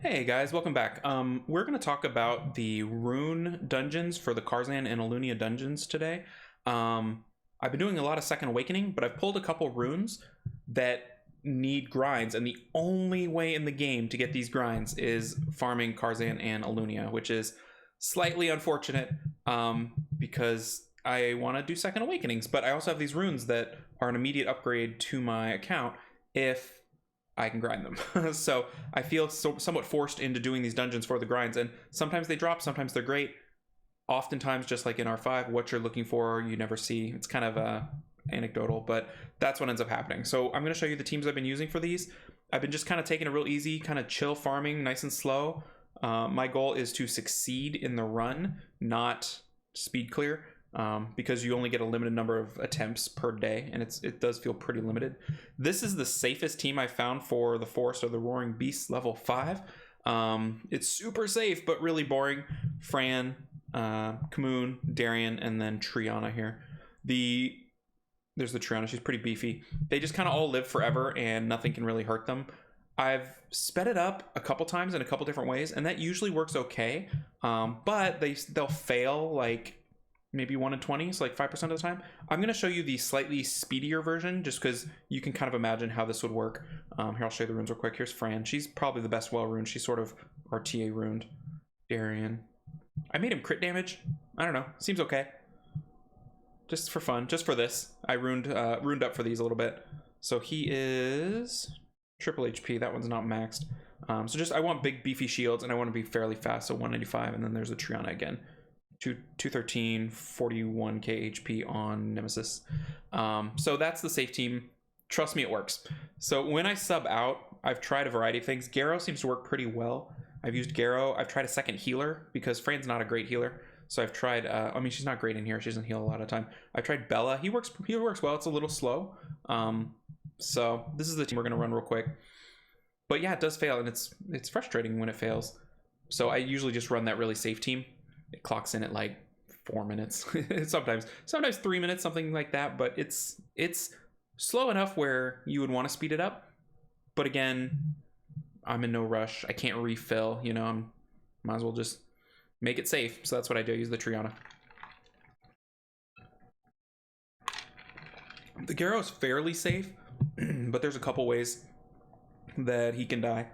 Hey guys, welcome back. We're going to talk about the rune dungeons for the KARZHAN and ELLUNIA dungeons today. I've been doing a lot of Second Awakening, but I've pulled a couple runes that need grinds, and the only way in the game to get these grinds is farming KARZHAN and ELLUNIA, which is slightly unfortunate because I want to do Second Awakenings, but I also have these runes that are an immediate upgrade to my account if I can grind them. So I feel somewhat forced into doing these dungeons for the grinds, and sometimes they drop, sometimes they're great. Oftentimes, just like in R5, what you're looking for you never see. It's kind of anecdotal, but that's what ends up happening. So I'm going to show you the teams I've been using for these. I've been just kind of taking it real easy, kind of chill farming, nice and slow. My goal is to succeed in the run, not speed clear. Because you only get a limited number of attempts per day, and it does feel pretty limited. This is the safest team I found for the Forest of the Roaring Beasts level 5. It's super safe, but really boring. Fran, Kamoon, Darian, and then Triana here. There's the Triana, she's pretty beefy. They just kind of all live forever, and nothing can really hurt them. I've sped it up a couple times in a couple different ways, and that usually works okay. But they'll fail like maybe 1 in 20, so like 5% of the time. I'm going to show you the slightly speedier version just because you can kind of imagine how this would work. Here, I'll show you the runes real quick. Here's Fran. She's probably the best well runed. She's sort of RTA runed. Darian. I made him crit damage. I don't know. Seems okay. Just for fun. Just for this. I runed up for these a little bit. So he is triple HP. That one's not maxed. So just I want big beefy shields, and I want to be fairly fast. So 195, and then there's the Triana again. 213, 41k HP on Nemesis. So that's the safe team. Trust me, it works. So when I sub out, I've tried a variety of things. Garrow seems to work pretty well. I've used Garrow. I've tried a second healer because Fran's not a great healer. So I've tried, I mean, she's not great in here. She doesn't heal a lot of time. I've tried Bella. He works well. It's a little slow. So this is the team we're going to run real quick. But yeah, it does fail, and it's frustrating when it fails. So I usually just run that really safe team. It clocks in at like 4 minutes, sometimes 3 minutes, something like that. But it's slow enough where you would want to speed it up. But again, I'm in no rush. I can't refill. You know, might as well just make it safe. So that's what I do. I use the Triana. The Garrow is fairly safe, but there's a couple ways that he can die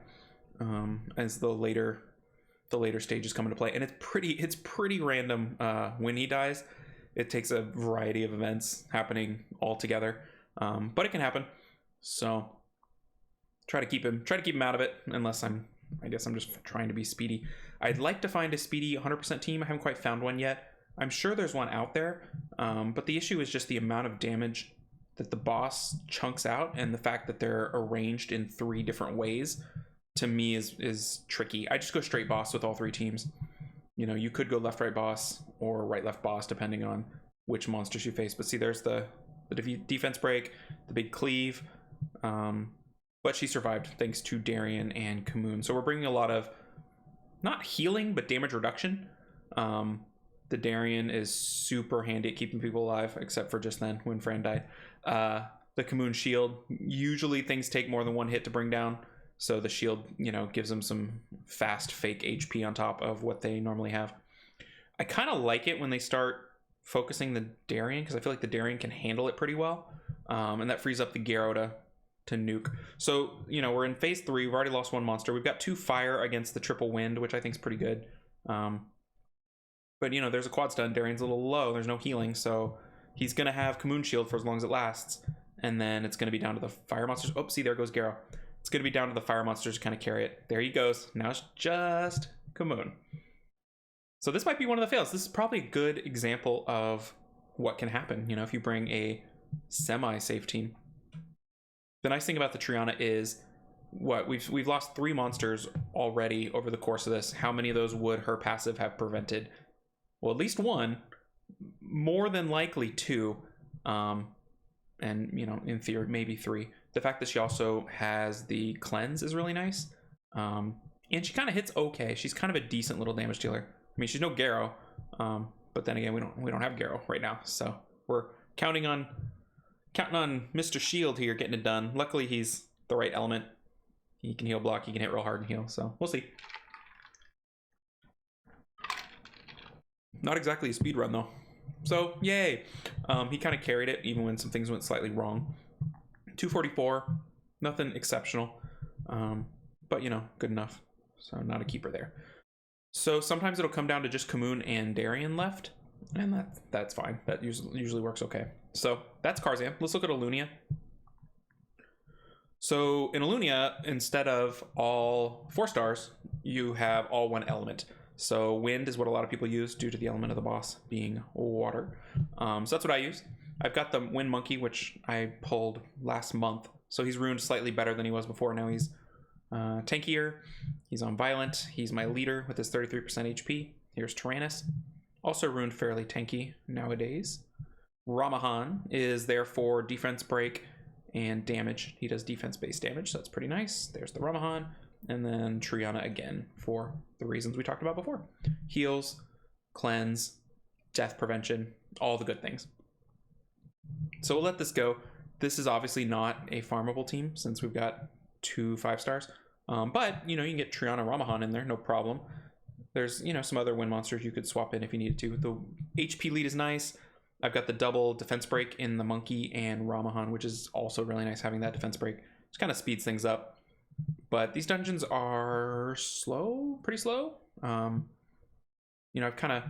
as the later stages come into play, and it's pretty random when he dies. It takes a variety of events happening all together, but it can happen. So try to keep him out of it, unless I guess I'm just trying to be speedy. I'd like to find a speedy 100% team. I haven't quite found one yet. I'm sure there's one out there, but the issue is just the amount of damage that the boss chunks out, and the fact that they're arranged in 3 different ways. To me is tricky. I just go straight boss with all 3 teams. You know, you could go left right boss or right left boss depending on which monsters you face. But see, there's the defense break, the big cleave, but she survived thanks to Darian and Kamoon. So we're bringing a lot of not healing but damage reduction. The Darian is super handy at keeping people alive, except for just then when Fran died. The Kamoon shield, usually things take more than 1 hit to bring down. So the shield, you know, gives them some fast fake HP on top of what they normally have. I kind of like it when they start focusing the Darian, because I feel like the Darian can handle it pretty well. And that frees up the Garrow to nuke. So, you know, we're in phase 3. We've already lost 1 monster. We've got 2 fire against the triple wind, which I think is pretty good. But, you know, there's a quad stun. Darian's a little low. There's no healing. So he's going to have Kamoon shield for as long as it lasts. And then it's going to be down to the fire monsters. Oh, see, there goes Garrow. It's going to be down to the fire monsters to kind of carry it. There he goes. Now it's just Kamoon. So this might be one of the fails. This is probably a good example of what can happen, you know, if you bring a semi-safe team. The nice thing about the Triana is what we've lost 3 monsters already over the course of this. How many of those would her passive have prevented? Well, at least 1, more than likely 2, and you know, in theory maybe 3. The fact that she also has the cleanse is really nice. And she kind of hits okay. She's kind of a decent little damage dealer. I mean, she's no Garrow, but then again, we don't have Garrow right now, so we're counting on Mr. Shield here getting it done. Luckily, he's the right element. He can heal block, he can hit real hard and heal, so we'll see. Not exactly a speed run though. So yay. He kind of carried it even when some things went slightly wrong. 244, nothing exceptional. But you know, good enough. So not a keeper there. So sometimes it'll come down to just Kamoon and Darien left, and that's fine. That usually works okay. So that's KARZHAN. Let's look at ELLUNIA. So in ELLUNIA, instead of all 4 stars, you have all 1 element. So wind is what a lot of people use due to the element of the boss being water. So that's what I use. I've got the wind monkey, which I pulled last month. So he's runed slightly better than he was before. Now he's tankier. He's on violent. He's my leader with his 33% HP. Here's Tyrannus. Also runed fairly tanky nowadays. Ramahan is there for defense break and damage. He does defense-based damage, so that's pretty nice. There's the Ramahan. And then Triana again for the reasons we talked about before. Heals, cleanse, death prevention, all the good things. So we'll let this go. This is obviously not a farmable team since we've got 2 5 stars. But, you know, you can get Triana Ramahan in there, no problem. There's, you know, some other wind monsters you could swap in if you needed to. The HP lead is nice. I've got the double defense break in the monkey and Ramahan, which is also really nice having that defense break. Just kind of speeds things up. But these dungeons are slow, pretty slow. You know, I've kind of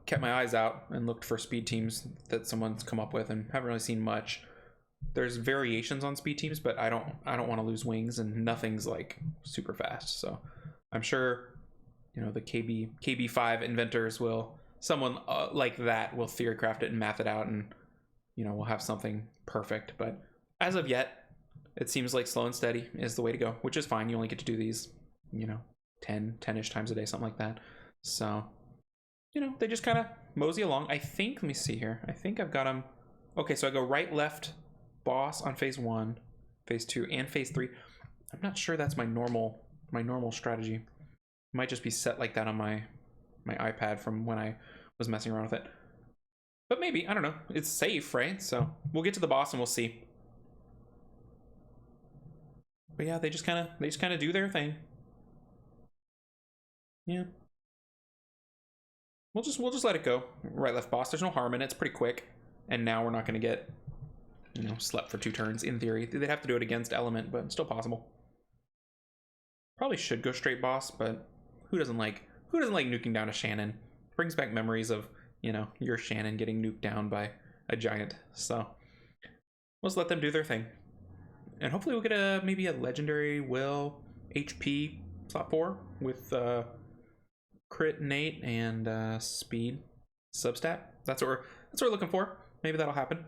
kept my eyes out and looked for speed teams that someone's come up with and haven't really seen much. There's variations on speed teams, but I don't want to lose wings, and nothing's like super fast. So I'm sure, you know, the KB5 inventors will, someone like that will theory craft it and math it out, and, you know, we'll have something perfect. But as of yet, it seems like slow and steady is the way to go, which is fine. You only get to do these, you know, 10-ish times a day, something like that. So, you know, they just kind of mosey along. I think, let me see here. I think I've got them. Okay, so I go right, left, boss on phase 1, phase 2, and phase 3. I'm not sure that's my normal strategy. It might just be set like that on my iPad from when I was messing around with it. But maybe, I don't know. It's safe, right? So we'll get to the boss and we'll see. But yeah, they just kind of do their thing. Yeah. We'll just let it go. Right, left, boss. There's no harm in it. It's pretty quick. And now we're not going to get, you know, slept for 2 turns in theory. They'd have to do it against element, but it's still possible. Probably should go straight boss, but who doesn't like nuking down a Shannon? Brings back memories of, you know, your Shannon getting nuked down by a giant. So let's let them do their thing. And hopefully we'll get maybe a legendary will HP slot 4 with crit innate and speed substat. That's what we're looking for. Maybe that'll happen.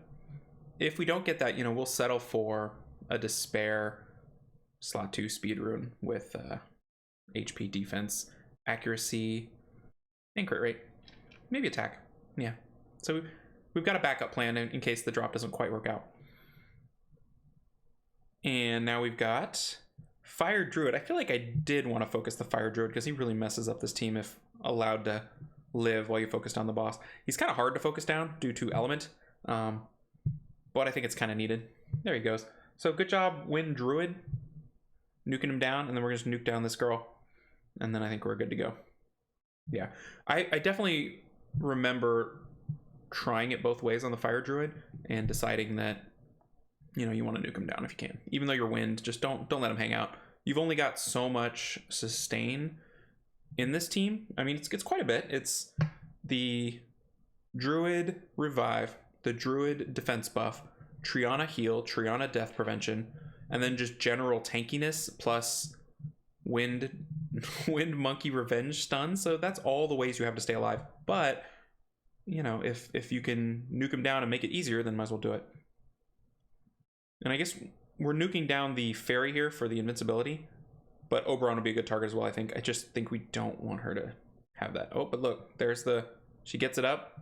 If we don't get that, you know, we'll settle for a despair slot 2 speed rune with HP, defense, accuracy, and crit rate. Maybe attack. Yeah. So we've got a backup plan in case the drop doesn't quite work out. And now we've got Fire Druid. I feel like I did want to focus the Fire Druid because he really messes up this team if allowed to live while you focused on the boss. He's kind of hard to focus down due to element, but I think it's kind of needed. There he goes. So good job, Wind Druid. Nuking him down, and then we're going to nuke down this girl. And then I think we're good to go. Yeah. I definitely remember trying it both ways on the Fire Druid and deciding that, you know, you want to nuke him down if you can. Even though you're wind, just don't let him hang out. You've only got so much sustain in this team. I mean, it's quite a bit. It's the Druid revive, the Druid defense buff, Triana heal, Triana death prevention, and then just general tankiness plus wind monkey revenge stun. So that's all the ways you have to stay alive. But, you know, if you can nuke him down and make it easier, then might as well do it. And I guess we're nuking down the fairy here for the invincibility, but Oberon will be a good target as well, I think. I just think we don't want her to have that. Oh, but look, there's she gets it up.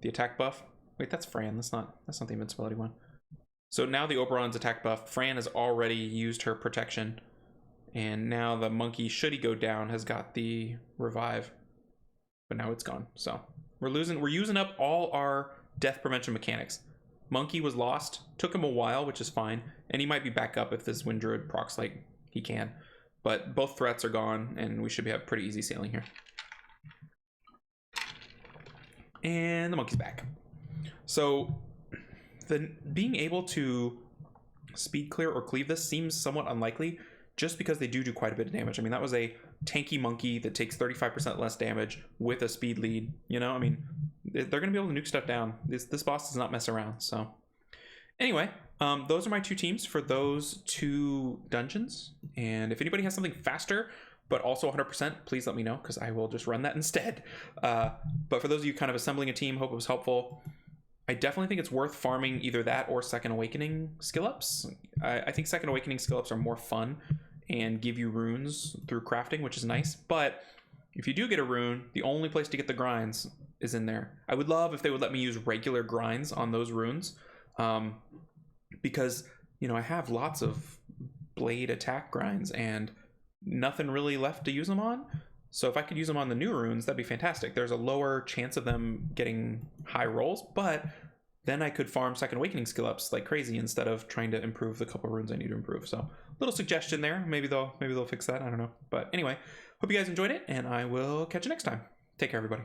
The attack buff. Wait, that's Fran. That's not the invincibility one. So now the Oberon's attack buff. Fran has already used her protection. And now the monkey, should he go down, has got the revive. But now it's gone. So we're using up all our death prevention mechanics. Monkey was lost, took him a while, which is fine, and he might be back up if this Wind Druid procs like he can. But both threats are gone, and we should have pretty easy sailing here. And the monkey's back. So being able to speed clear or cleave this seems somewhat unlikely, just because they do quite a bit of damage. I mean, that was a tanky monkey that takes 35% less damage with a speed lead. You know, I mean, they're going to be able to nuke stuff down. This boss does not mess around. So anyway, those are my two teams for those two dungeons. And if anybody has something faster, but also 100%, please let me know, because I will just run that instead. But for those of you kind of assembling a team, hope it was helpful. I definitely think it's worth farming either that or Second Awakening skill ups. I think Second Awakening skill ups are more fun and give you runes through crafting, which is nice. But if you do get a rune, the only place to get the grinds is in there. I would love if they would let me use regular grinds on those runes, because, you know, I have lots of blade attack grinds and nothing really left to use them on. So if I could use them on the new runes, that'd be fantastic. There's a lower chance of them getting high rolls, but then I could farm Second Awakening skill ups like crazy instead of trying to improve the couple runes I need to improve. So little suggestion there. Maybe they'll fix that. I don't know. But anyway, hope you guys enjoyed it, and I will catch you next time. Take care, everybody.